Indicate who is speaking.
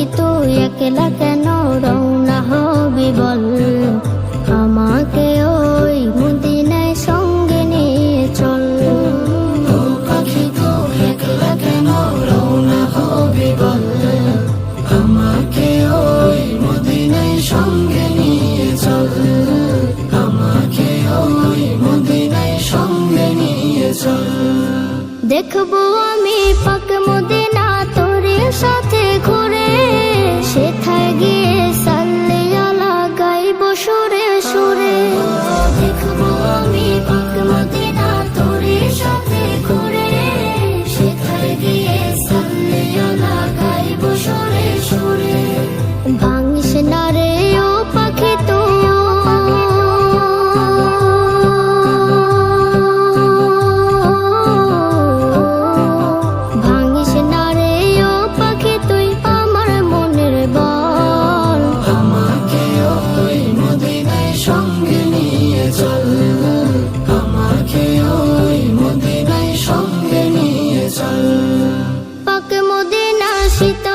Speaker 1: পাখি তুই একলা কেন রওনা হবি বল, আমাকে ওই মদিনায় সঙ্গে নিয়ে চল। ও পাখি তুই একলা কেন রওনা হবি বল, আমাকে ওই মদিনায় সঙ্গে নিয়ে চল, আমাকে ওই মদিনায় সঙ্গে নিয়ে চল। দেখবো আমি পাক মদিনা তোর সাথে ঘুরে, সেথায় গিয়ে সাল্লি আলা গাইব সুরে সুরে। দেখবো আমি পাক মদিনা তোর সাথে ঘুরে, সেথায় গিয়ে সাল্লি আলা গাইব সুরে সুরে। ভাঙিস না রে ও পাখি তো, ভাঙিস না রে ও পাখি তুই আমার মনের বল, আমাকে ওই মদিনায় সঙ্গে নিয়ে চল, আমাকে ওই মদিনায় সঙ্গে নিয়ে চল। পাক মদিনা শীত